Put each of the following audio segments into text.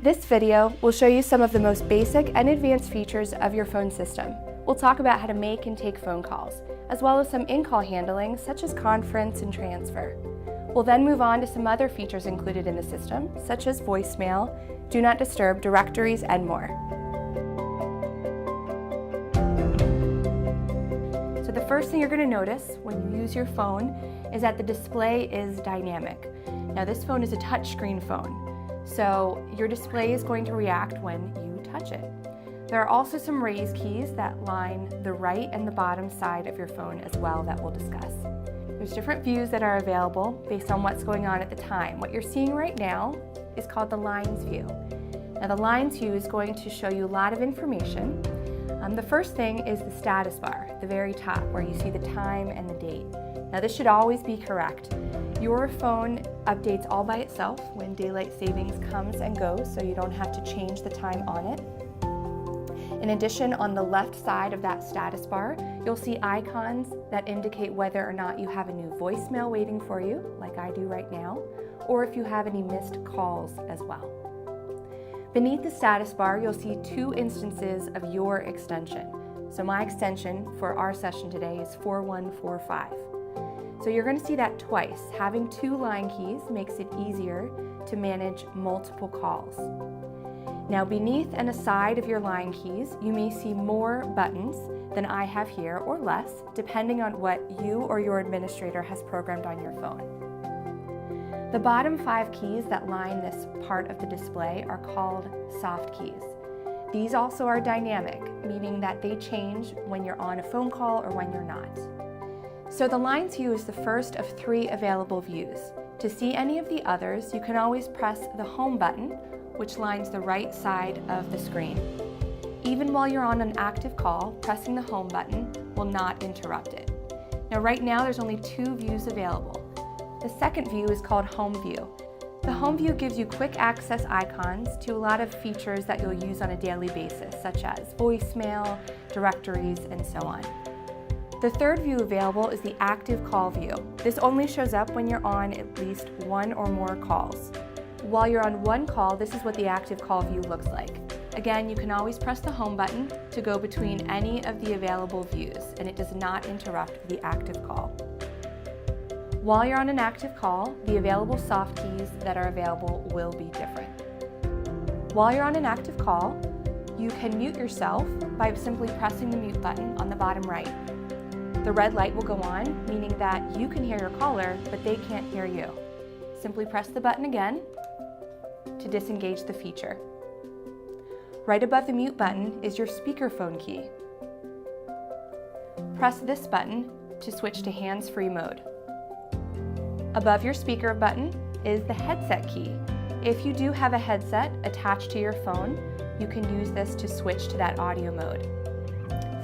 This video will show you some of the most basic and advanced features of your phone system. We'll talk about how to make and take phone calls, as well as some in-call handling such as conference and transfer. We'll then move on to some other features included in the system, such as voicemail, do not disturb, directories, and more. So the first thing you're going to notice when you use your phone is that the display is dynamic. Now this phone is a touchscreen phone, so your display is going to react when you touch it. There are also some raise keys that line the right and the bottom side of your phone as well that we'll discuss. There's different views that are available based on what's going on at the time. What you're seeing right now is called the lines view. Now the lines view is going to show you a lot of information. The first thing is the status bar, the very top, where you see the time and the date. Now this should always be correct. Your phone updates all by itself when daylight savings comes and goes, so you don't have to change the time on it. In addition, on the left side of that status bar, you'll see icons that indicate whether or not you have a new voicemail waiting for you, like I do right now, or if you have any missed calls as well. Beneath the status bar, you'll see two instances of your extension. So my extension for our session today is 4145. So you're going to see that twice. Having two line keys makes it easier to manage multiple calls. Now beneath and aside of your line keys, you may see more buttons than I have here, or less, depending on what you or your administrator has programmed on your phone. The bottom 5 keys that line this part of the display are called soft keys. These also are dynamic, meaning that they change when you're on a phone call or when you're not. So the lines view is the first of 3 available views. To see any of the others, you can always press the home button, which lines the right side of the screen. Even while you're on an active call, pressing the home button will not interrupt it. Now right now there's only 2 views available. The second view is called Home View. The Home View gives you quick access icons to a lot of features that you'll use on a daily basis, such as voicemail, directories, and so on. The third view available is the Active Call View. This only shows up when you're on at least 1 or more calls. While you're on one call, this is what the Active Call View looks like. Again, you can always press the home button to go between any of the available views, and it does not interrupt the active call. While you're on an active call, the available soft keys that are available will be different. While you're on an active call, you can mute yourself by simply pressing the mute button on the bottom right. The red light will go on, meaning that you can hear your caller, but they can't hear you. Simply press the button again to disengage the feature. Right above the mute button is your speakerphone key. Press this button to switch to hands-free mode. Above your speaker button is the headset key. If you do have a headset attached to your phone, you can use this to switch to that audio mode.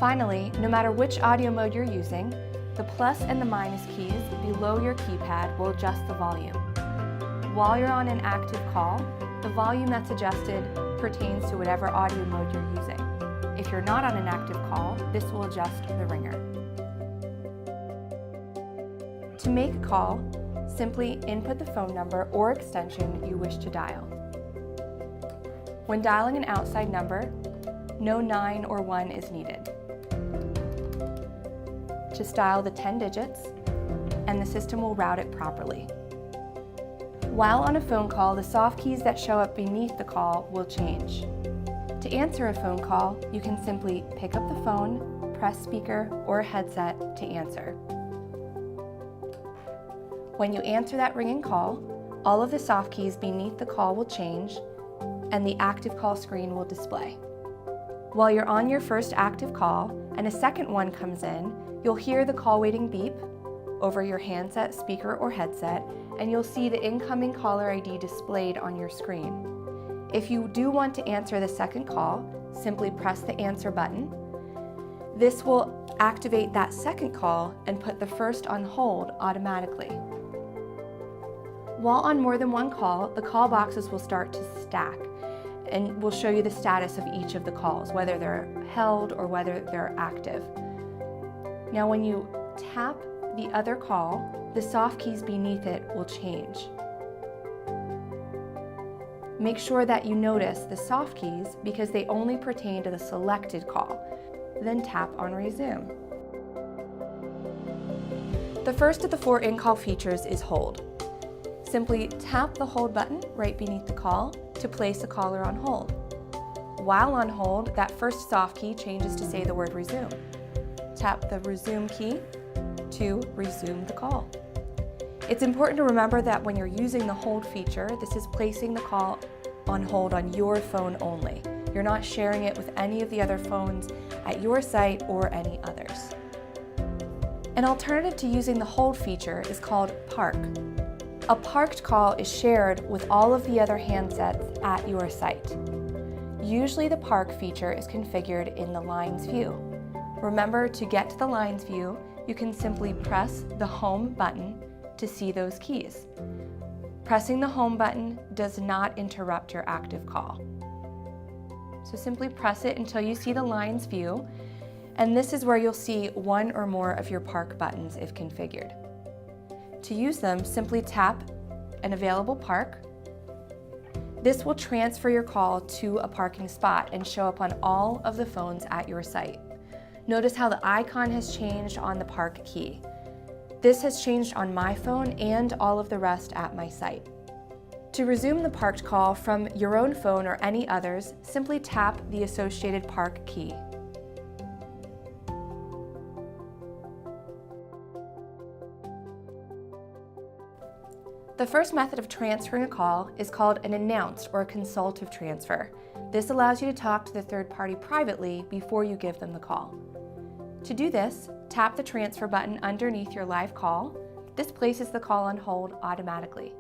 Finally, no matter which audio mode you're using, the plus and the minus keys below your keypad will adjust the volume. While you're on an active call, the volume that's adjusted pertains to whatever audio mode you're using. If you're not on an active call, this will adjust the ringer. To make a call, simply input the phone number or extension you wish to dial. When dialing an outside number, no 9 or 1 is needed. Just dial the 10 digits, and the system will route it properly. While on a phone call, the soft keys that show up beneath the call will change. To answer a phone call, you can simply pick up the phone, press speaker or headset to answer. When you answer that ringing call, all of the soft keys beneath the call will change, and the active call screen will display. While you're on your first active call and a second one comes in, you'll hear the call waiting beep over your handset, speaker, or headset, and you'll see the incoming caller ID displayed on your screen. If you do want to answer the second call, simply press the answer button. This will activate that second call and put the first on hold automatically. While on more than one call, the call boxes will start to stack and will show you the status of each of the calls, whether they're held or whether they're active. Now when you tap the other call, the soft keys beneath it will change. make sure that you notice the soft keys because they only pertain to the selected call. Then tap on Resume. The first of the 4 in-call features is Hold. Simply tap the Hold button right beneath the call to place a caller on hold. While on hold, that first soft key changes to say the word Resume. Tap the Resume key to resume the call. It's important to remember that when you're using the Hold feature, this is placing the call on hold on your phone only. You're not sharing it with any of the other phones at your site or any others. An alternative to using the Hold feature is called Park. A parked call is shared with all of the other handsets at your site. Usually the Park feature is configured in the Lines view. Remember, to get to the Lines view, you can simply press the Home button to see those keys. Pressing the Home button does not interrupt your active call. So simply press it until you see the Lines view, and this is where you'll see one or more of your Park buttons if configured. To use them, simply tap an available park. This will transfer your call to a parking spot and show up on all of the phones at your site. Notice how the icon has changed on the park key. This has changed on my phone and all of the rest at my site. To resume the parked call from your own phone or any others, simply tap the associated park key. The first method of transferring a call is called an announced or a consultative transfer. This allows you to talk to the third party privately before you give them the call. To do this, tap the transfer button underneath your live call. This places the call on hold automatically.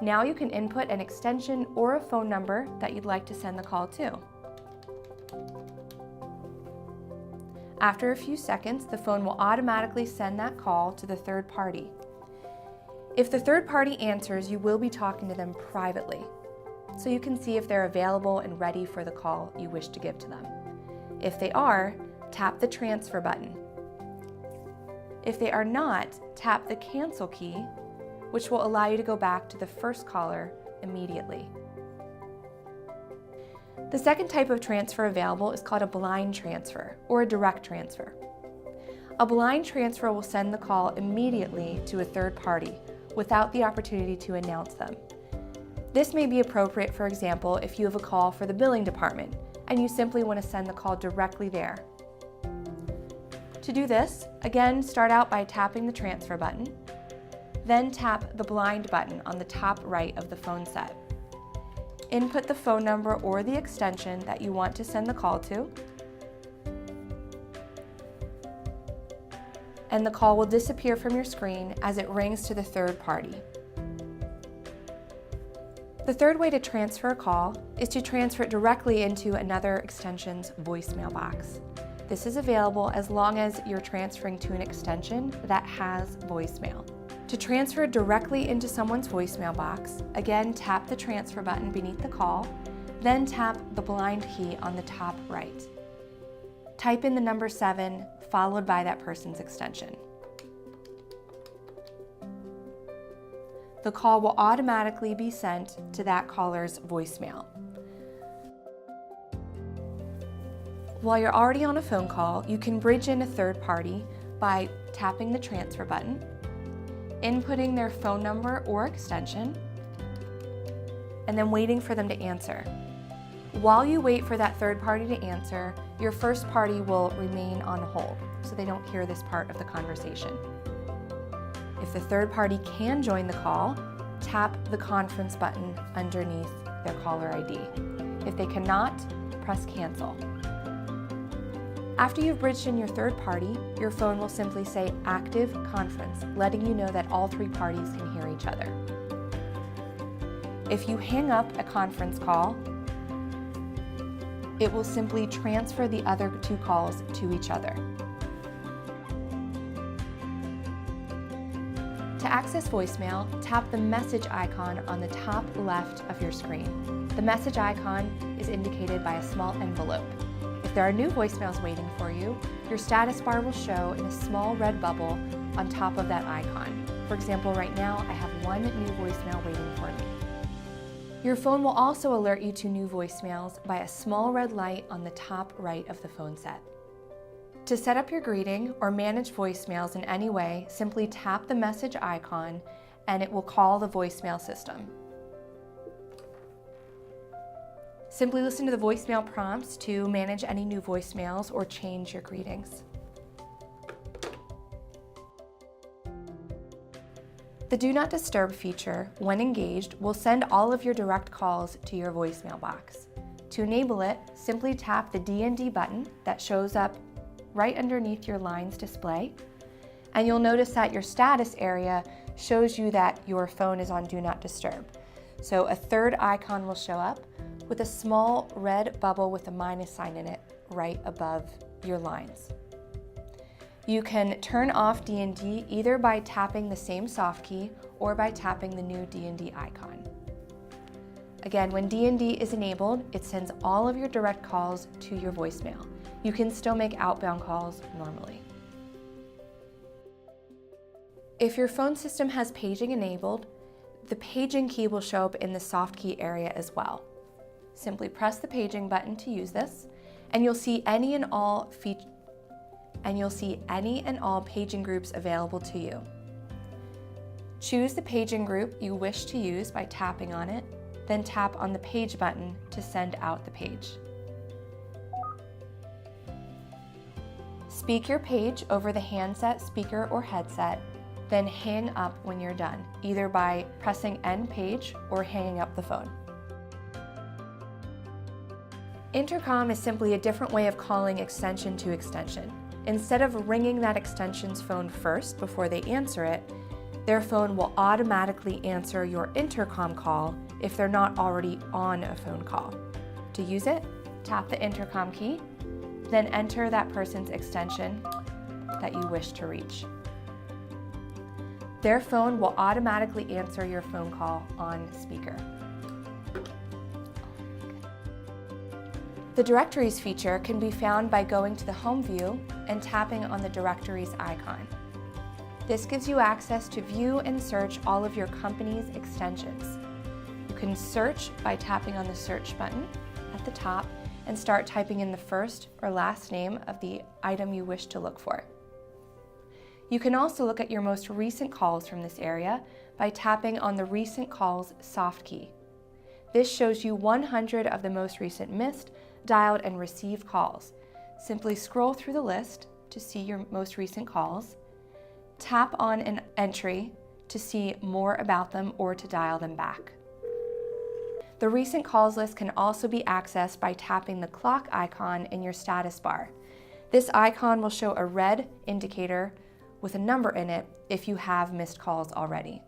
Now you can input an extension or a phone number that you'd like to send the call to. After a few seconds, the phone will automatically send that call to the third party. If the third party answers, you will be talking to them privately, so you can see if they're available and ready for the call you wish to give to them. If they are, tap the transfer button. If they are not, tap the cancel key, which will allow you to go back to the first caller immediately. The second type of transfer available is called a blind transfer or a direct transfer. A blind transfer will send the call immediately to a third party without the opportunity to announce them. This may be appropriate, for example, if you have a call for the billing department and you simply want to send the call directly there. To do this, again, start out by tapping the transfer button, then tap the blind button on the top right of the phone set. Input the phone number or the extension that you want to send the call to, and the call will disappear from your screen as it rings to the third party. The third way to transfer a call is to transfer it directly into another extension's voicemail box. This is available as long as you're transferring to an extension that has voicemail. To transfer directly into someone's voicemail box, again tap the transfer button beneath the call, then tap the blind key on the top right. Type in the number 7 followed by that person's extension. The call will automatically be sent to that caller's voicemail. While you're already on a phone call, you can bridge in a third party by tapping the transfer button, inputting their phone number or extension, and then waiting for them to answer. While you wait for that third party to answer, your first party will remain on hold, so they don't hear this part of the conversation. If the third party can join the call, tap the conference button underneath their caller ID. If they cannot, press cancel. After you've bridged in your third party, your phone will simply say active conference, letting you know that all 3 parties can hear each other. If you hang up a conference call, it will simply transfer the other 2 calls to each other. To access voicemail, tap the message icon on the top left of your screen. The message icon is indicated by a small envelope. If there are new voicemails waiting for you, your status bar will show in a small red bubble on top of that icon. For example, right now I have 1 new voicemail waiting for me. Your phone will also alert you to new voicemails by a small red light on the top right of the phone set. To set up your greeting or manage voicemails in any way, simply tap the message icon and it will call the voicemail system. Simply listen to the voicemail prompts to manage any new voicemails or change your greetings. The Do Not Disturb feature, when engaged, will send all of your direct calls to your voicemail box. To enable it, simply tap the D&D button that shows up right underneath your line's display, and you'll notice that your status area shows you that your phone is on Do Not Disturb. So a third icon will show up with a small red bubble with a minus sign in it right above your lines. You can turn off D&D either by tapping the same soft key or by tapping the new D&D icon. Again, when D&D is enabled, it sends all of your direct calls to your voicemail. You can still make outbound calls normally. If your phone system has paging enabled, the paging key will show up in the soft key area as well. Simply press the paging button to use this, and you'll see any and all paging groups available to you. Choose the paging group you wish to use by tapping on it, then tap on the page button to send out the page. Speak your page over the handset, speaker, or headset, then hang up when you're done, either by pressing end page or hanging up the phone. Intercom is simply a different way of calling extension to extension. Instead of ringing that extension's phone first before they answer it, their phone will automatically answer your intercom call if they're not already on a phone call. To use it, tap the intercom key, then enter that person's extension that you wish to reach. Their phone will automatically answer your phone call on speaker. The Directories feature can be found by going to the Home view and tapping on the Directories icon. This gives you access to view and search all of your company's extensions. You can search by tapping on the search button at the top and start typing in the first or last name of the item you wish to look for. You can also look at your most recent calls from this area by tapping on the Recent Calls soft key. This shows you 100 of the most recent missed, dialed, and received calls. Simply scroll through the list to see your most recent calls, tap on an entry to see more about them or to dial them back. The recent calls list can also be accessed by tapping the clock icon in your status bar. This icon will show a red indicator with a number in it if you have missed calls already.